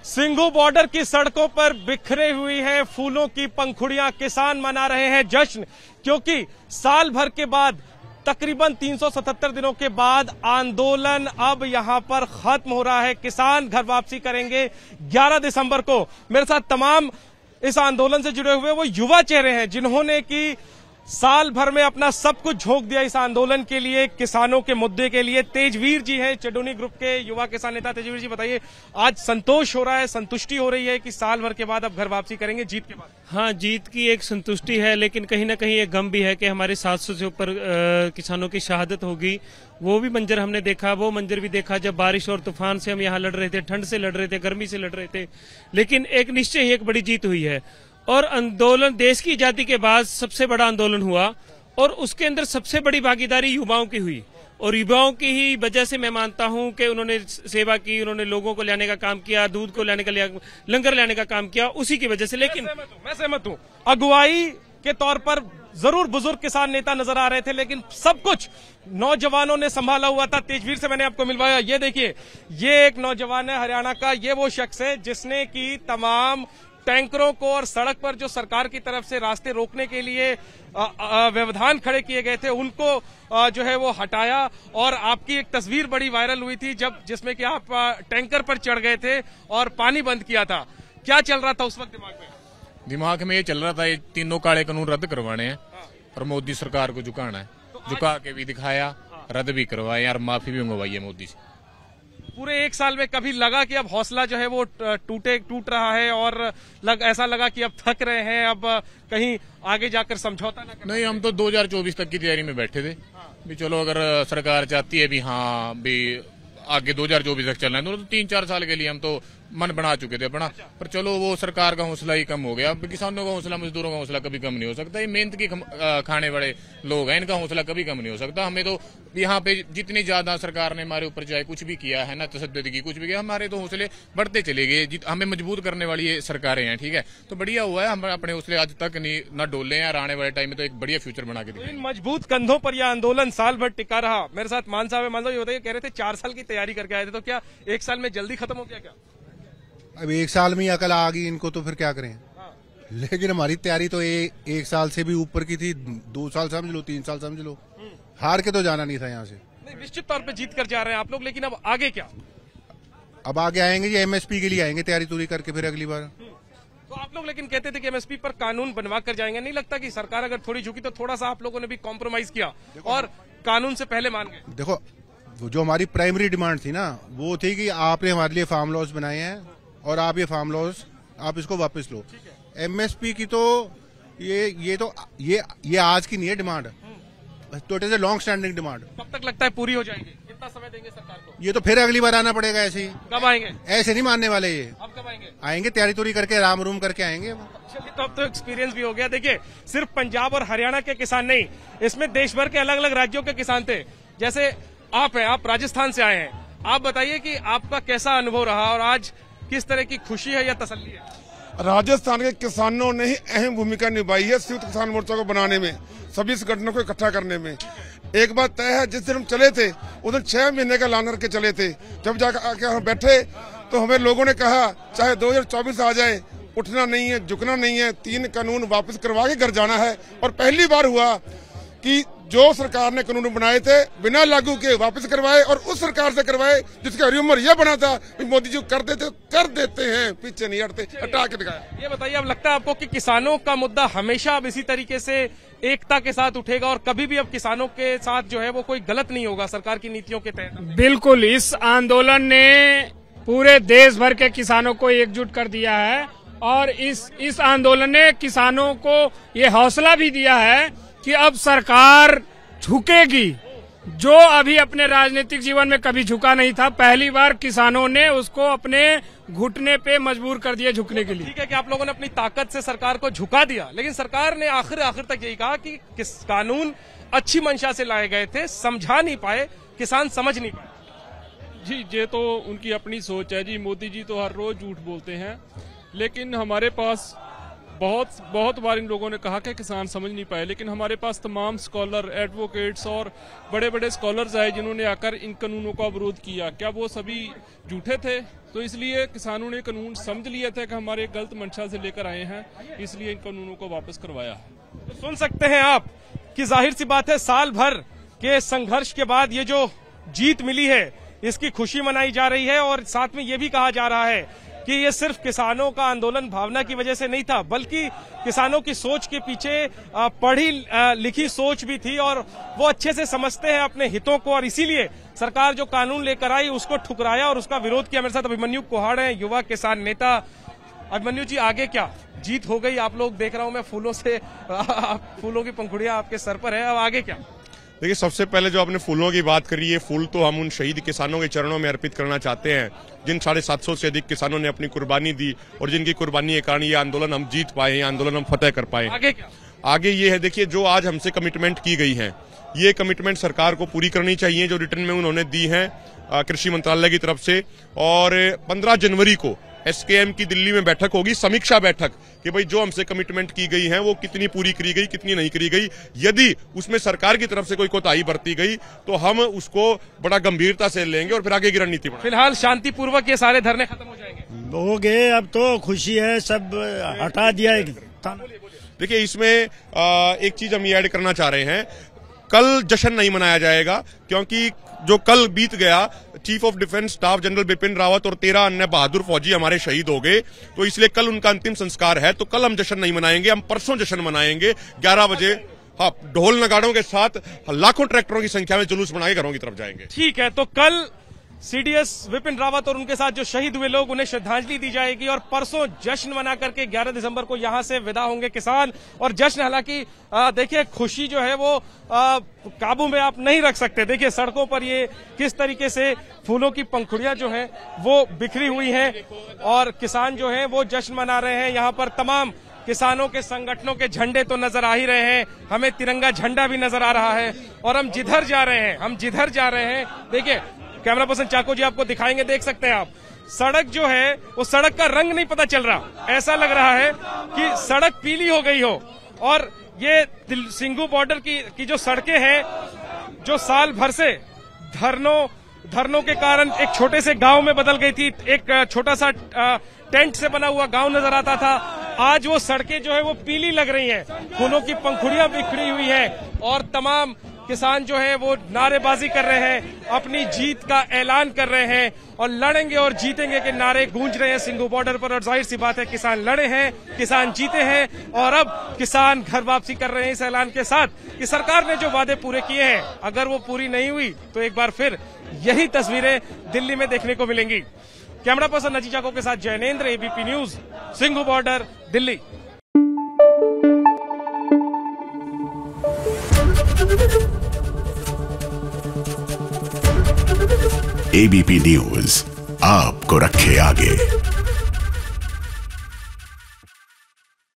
Singhu border की सड़कों पर बिखरे हुई है फूलों की पंखुड़ियां। किसान मना रहे हैं जश्न, क्योंकि साल भर के बाद तकरीबन 377 दिनों के बाद आंदोलन अब यहां पर खत्म हो रहा है। किसान घर वापसी करेंगे 11 दिसंबर को। मेरे साथ तमाम इस आंदोलन से जुड़े हुए वो युवा चेहरे हैं जिन्होंने कि साल भर में अपना सब कुछ झोंक दिया इस आंदोलन के लिए, किसानों के मुद्दे के लिए। तेजवीर जी हैं चेडोनी ग्रुप के युवा किसान नेता। तेजवीर जी बताइए, आज संतोष हो रहा है, संतुष्टि हो रही है कि साल भर के बाद अब घर वापसी करेंगे जीत के बाद? हाँ, जीत की एक संतुष्टि है, लेकिन कहीं ना कहीं एक गम भी है कि हमारे 700 से ऊपर किसानों की शहादत होगी। वो भी मंजर हमने देखा, वो मंजर भी देखा जब बारिश और तूफान से हम यहाँ लड़ रहे थे, ठंड से लड़ रहे थे, गर्मी से लड़ रहे थे। लेकिन एक निश्चय ही एक बड़ी जीत हुई है। और आंदोलन देश की आजादी के बाद सबसे बड़ा आंदोलन हुआ और उसके अंदर सबसे बड़ी भागीदारी युवाओं की हुई। और युवाओं की ही वजह से मैं मानता हूं कि उन्होंने सेवा की, उन्होंने लोगों को लाने का काम किया, दूध को लाने का लंगर लाने का काम किया, उसी की वजह से। लेकिन मैं सहमत हूं, अगुवाई के तौर पर जरूर बुजुर्ग किसान नेता नजर आ रहे थे, लेकिन सब कुछ नौजवानों ने संभाला हुआ था। तेजवीर से मैंने आपको मिलवाया, ये देखिए, ये एक नौजवान है हरियाणा का। ये वो शख्स है जिसने की तमाम टैंकरों को और सड़क पर जो सरकार की तरफ से रास्ते रोकने के लिए व्यवधान खड़े किए गए थे उनको जो है वो हटाया। और आपकी एक तस्वीर बड़ी वायरल हुई थी जिसमें कि आप टैंकर पर चढ़ गए थे और पानी बंद किया था। क्या चल रहा था उस वक्त दिमाग में? दिमाग में ये चल रहा था, ये तीनों काले कानून रद्द करवाने हैं और मोदी सरकार को झुकाना है। झुका के भी दिखाया, रद्द भी करवाए और माफी भी मंगवाई है मोदी से। पूरे एक साल में कभी लगा कि अब हौसला जो है वो टूट रहा है और ऐसा लगा कि अब थक रहे हैं, अब कहीं आगे जाकर समझौता ना करना? नहीं, हम तो 2024 तक की तैयारी में बैठे थे। भी चलो, अगर सरकार चाहती है भी हाँ भी आगे 2024 तक चलना है तो 3-4 साल के लिए हम तो मन बना चुके थे अपना। पर चलो, वो सरकार का हौसला ही कम हो गया। अब किसानों का हौसला, मजदूरों का हौसला कभी कम नहीं हो सकता। ये मेहनत की खाने वाले लोग हैं, इनका हौसला कभी कम नहीं हो सकता। हमें तो यहाँ पे जितनी ज्यादा सरकार ने हमारे ऊपर चाहे कुछ भी किया है ना, तशद्दुद की कुछ भी किया, हमारे तो हौसले बढ़ते चले गए। हमें मजबूत करने वाली ये सरकारें हैं, ठीक है। तो बढ़िया हुआ है, हम अपने हौसले आज तक नहीं न डोले हैं और आने वाले टाइम में तो एक बढ़िया फ्यूचर बना के देंगे। इन मजबूत कंधों पर यह आंदोलन साल भर टिका रहा। मेरे साथ मान साहब है। मान साहब ये बताइए, कह रहे थे 4 साल की तैयारी करके आए थे, तो क्या 1 साल में जल्दी खत्म हो गया क्या? अब 1 साल में अकल आ गई इनको तो फिर क्या करें। लेकिन हमारी तैयारी तो 1 साल से भी ऊपर की थी। 2 साल समझ लो, 3 साल समझ लो। हार के तो जाना नहीं था यहाँ से। नहीं, निश्चित तौर पे जीत कर जा रहे हैं आप लोग, लेकिन अब आगे क्या? अब आगे आएंगे जी, एमएसपी के लिए आएंगे तैयारी तूरी करके फिर अगली बार। तो आप लोग लेकिन कहते थे कि एमएसपी पर कानून बनवा कर जाएंगे। नहीं लगता कि सरकार अगर थोड़ी झुकी तो थोड़ा सा आप लोगों ने भी कॉम्प्रोमाइज किया और कानून से पहले मान गए? देखो, जो हमारी प्राइमरी डिमांड थी ना, वो थी कि आपने हमारे लिए फार्म लॉज बनाए हैं और आप ये फार्म लॉज आप इसको वापस लो। एमएसपी की तो ये आज की नहीं है डिमांड, तो it is a long standing demand. कब तक लगता है पूरी हो जाएगी? कितना समय देंगे सरकार को? ये तो फिर अगली बार आना पड़ेगा ऐसे ही। कब आएंगे? ऐसे नहीं मानने वाले ये। अब कब आएंगे? आएंगे तैयारी तूरी करके, राम रूम करके आएंगे। चलिए, तो अब तो एक्सपीरियंस भी हो गया। देखिए, सिर्फ पंजाब और हरियाणा के किसान नहीं, इसमें देश भर के अलग अलग राज्यों के किसान थे। जैसे आप हैं, आप राजस्थान से आए हैं। आप बताइए कि आपका कैसा अनुभव रहा और आज किस तरह की खुशी है या तसल्ली है? राजस्थान के किसानों ने ही अहम भूमिका निभाई है संयुक्त किसान मोर्चा को बनाने में, सभी संगठनों को इकट्ठा करने में। एक बात तय है, जिस दिन हम चले थे उस दिन 6 महीने का लान करके चले थे। जब जाकर आके हम बैठे तो हमें लोगों ने कहा चाहे 2024 आ जाए, उठना नहीं है, झुकना नहीं है, 3 कानून वापस करवा के घर जाना है। और पहली बार हुआ कि जो सरकार ने कानून बनाए थे बिना लागू के वापस करवाए और उस सरकार से करवाए जिसका र्यूमर यह बना था कि मोदी जी कर देते हैं, पीछे नहीं हटते, हटा के दिखाया। ये बताइए, अब लगता है आपको कि किसानों का मुद्दा हमेशा अब इसी तरीके से एकता के साथ उठेगा और कभी भी अब किसानों के साथ जो है वो कोई गलत नहीं होगा सरकार की नीतियों के तहत? बिल्कुल, इस आंदोलन ने पूरे देश भर के किसानों को एकजुट कर दिया है और इस आंदोलन ने किसानों को ये हौसला भी दिया है कि अब सरकार झुकेगी। जो अभी अपने राजनीतिक जीवन में कभी झुका नहीं था, पहली बार किसानों ने उसको अपने घुटने पे मजबूर कर दिया झुकने के लिए। ठीक है कि आप लोगों ने अपनी ताकत से सरकार को झुका दिया, लेकिन सरकार ने आखिर तक यही कहा कि कानून अच्छी मंशा से लाए गए थे, समझा नहीं पाए, किसान समझ नहीं पाए। जी, ये तो उनकी अपनी सोच है जी। मोदी जी तो हर रोज झूठ बोलते हैं, लेकिन हमारे पास बहुत बार इन लोगों ने कहा कि किसान समझ नहीं पाए, लेकिन हमारे पास तमाम स्कॉलर, एडवोकेट्स और बड़े बड़े स्कॉलर्स आए जिन्होंने आकर इन कानूनों का विरोध किया। क्या वो सभी झूठे थे? तो इसलिए किसानों ने कानून समझ लिया था कि हमारे गलत मंशा से लेकर आए हैं, इसलिए इन कानूनों को वापस करवाया। तो सुन सकते हैं आप कि जाहिर सी बात है, साल भर के संघर्ष के बाद ये जो जीत मिली है इसकी खुशी मनाई जा रही है। और साथ में ये भी कहा जा रहा है कि ये सिर्फ किसानों का आंदोलन भावना की वजह से नहीं था, बल्कि किसानों की सोच के पीछे पढ़ी लिखी सोच भी थी और वो अच्छे से समझते हैं अपने हितों को, और इसीलिए सरकार जो कानून लेकर आई उसको ठुकराया और उसका विरोध किया। मेरे साथ अभिमन्यु कुहाड़ हैं, युवा किसान नेता। अभिमन्यु जी, आगे क्या? जीत हो गई, आप लोग देख रहा हूं मैं फूलों से, फूलों की पंखुड़ियां आपके सर पर है, अब आगे क्या? देखिए, सबसे पहले जो आपने फूलों की बात करी है, फूल तो हम उन शहीद किसानों के चरणों में अर्पित करना चाहते हैं जिन 750 से अधिक किसानों ने अपनी कुर्बानी दी और जिनकी कुर्बानी के कारण ये आंदोलन हम जीत पाए, ये आंदोलन हम फतेह कर पाए। आगे क्या? आगे ये है, देखिए, जो आज हमसे कमिटमेंट की गई है, ये कमिटमेंट सरकार को पूरी करनी चाहिए जो रिटर्न में उन्होंने दी है कृषि मंत्रालय की तरफ से। और 15 जनवरी को एसकेएम की दिल्ली में बैठक होगी, समीक्षा बैठक, कि भाई जो हमसे कमिटमेंट की गई है वो कितनी पूरी करी गई, कितनी नहीं करी गई। यदि उसमें सरकार की तरफ से कोई कोताही बरती गई तो हम उसको बड़ा गंभीरता से लेंगे और फिर आगे की रणनीति बनाएंगे। फिलहाल शांतिपूर्वक ये सारे धरने खत्म हो जाएंगे? हो गए, अब तो खुशी है, सब हटा दिया। देखिए, इसमें एक चीज हम ये ऐड करना चाह रहे हैं, कल जश्न नहीं मनाया जाएगा क्योंकि जो कल बीत गया, chief of defence staff general Bipin Rawat और 13 अन्य बहादुर फौजी हमारे शहीद हो गए, तो इसलिए कल उनका अंतिम संस्कार है। तो कल हम जश्न नहीं मनाएंगे, हम परसों जश्न मनाएंगे 11 बजे। हाँ, ढोल नगाड़ों के साथ लाखों ट्रैक्टरों की संख्या में जुलूस बना के घरों की तरफ जाएंगे। ठीक है, तो कल सीडीएस विपिन रावत और उनके साथ जो शहीद हुए लोग, उन्हें श्रद्धांजलि दी जाएगी और परसों जश्न मना करके 11 दिसंबर को यहां से विदा होंगे किसान। और जश्न, हालांकि देखिए, खुशी जो है वो काबू में आप नहीं रख सकते। देखिए, सड़कों पर ये किस तरीके से फूलों की पंखुड़ियां जो हैं वो बिखरी हुई हैं और किसान जो हैं वो जश्न मना रहे हैं। यहाँ पर तमाम किसानों के संगठनों के झंडे तो नजर आ ही रहे हैं, हमें तिरंगा झंडा भी नजर आ रहा है। और हम जिधर जा रहे हैं, देखिए, कैमरा पर्सन चाको जी आपको दिखाएंगे, देख सकते हैं आप, सड़क जो है वो सड़क का रंग नहीं पता चल रहा, ऐसा लग रहा है कि सड़क पीली हो गई हो। और ये सिंघू बॉर्डर की जो सड़कें हैं, जो साल भर से धरनों के कारण एक छोटे से गांव में बदल गई थी, एक छोटा सा टेंट से बना हुआ गांव नजर आता था, आज वो सड़कें जो है वो पीली लग रही हैं, फूलों की पंखुड़ियां बिखरी हुई हैं और तमाम किसान जो है वो नारेबाजी कर रहे हैं, अपनी जीत का ऐलान कर रहे हैं और लड़ेंगे और जीतेंगे के नारे गूंज रहे हैं सिंघू बॉर्डर पर। और जाहिर सी बात है, किसान लड़े हैं, किसान जीते हैं और अब किसान घर वापसी कर रहे हैं इस ऐलान के साथ कि सरकार ने जो वादे पूरे किए हैं, अगर वो पूरी नहीं हुई तो एक बार फिर यही तस्वीरें दिल्ली में देखने को मिलेंगी। कैमरा पर्सन नजी चाको के साथ Jainendra, ABP news, Singhu border, Delhi. ABP news आपको रखे आगे।